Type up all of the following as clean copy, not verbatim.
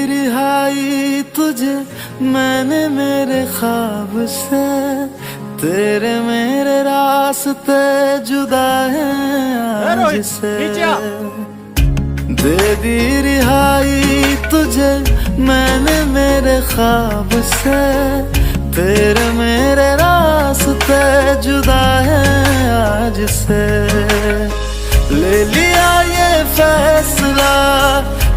रिहाई तुझे मैंने मेरे ख्वाब से, तेरे मेरे रास्ते जुदा हैं आज से। दे दी रिहाई तुझे मैंने मेरे ख्वाब से, तेरे मेरे रास्ते जुदा हैं आज से। ले लिया ये फैसला,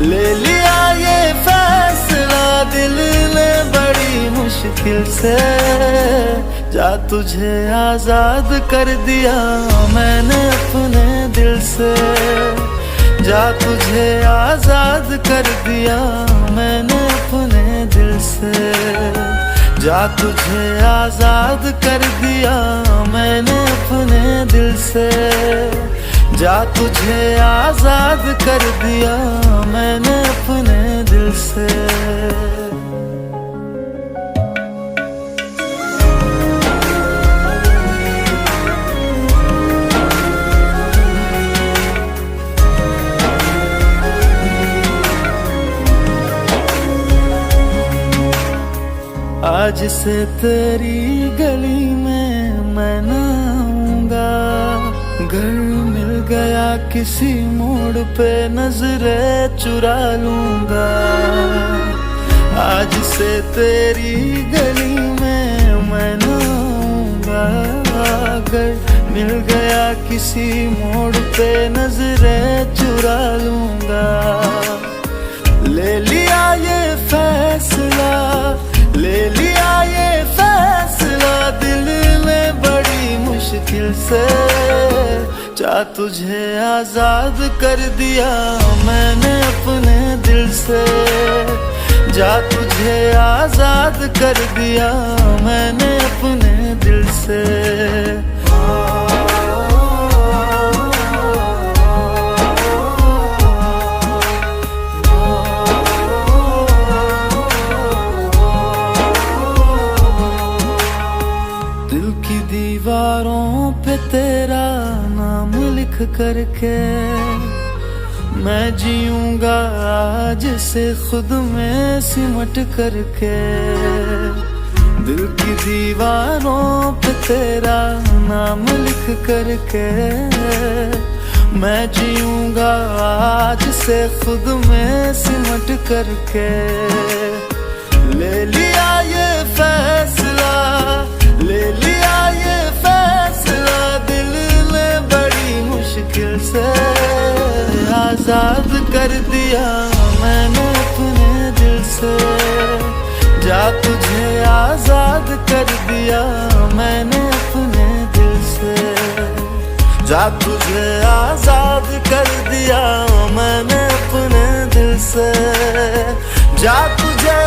ले लिया ये फैसला दिल ने बड़ी मुश्किल से। जा तुझे आजाद कर दिया मैंने अपने दिल से, जा तुझे आजाद कर दिया मैंने अपने दिल से, जा तुझे आजाद कर दिया मैंने अपने दिल से, जा तुझे आजाद कर दिया मैंने अपने दिल से। आज से तेरी गली में मैं ना आऊंगा, घर मिल गया किसी मोड़ पे नजरें चुरा लूंगा। आज से तेरी गली में मैं ना आऊंगा, घर मिल गया किसी मोड़ पे नजरें चुरा लूंगा। ले लिया ये फैसला, ले लिया ये फैसला दिल ने बड़ी मुश्किल से। जा तुझे आजाद कर दिया मैंने अपने दिल से, जा तुझे आजाद कर दिया मैंने अपने दिल से। दीवारों पे तेरा नाम लिख करके मैं जीऊंगा आज से खुद में सिमट करके। दिल की दीवारों पे तेरा नाम लिख करके मैं जीऊंगा आज से खुद में सिमट करके। ले लिया ये फैसला, ले लिया ये फैसला दिल ने बड़ी मुश्किल से। आजाद कर दिया मैंने अपने दिल से, जा तुझे आजाद कर दिया मैंने अपने दिल से, जा तुझे आजाद कर दिया मैंने अपने दिल से, जा तुझे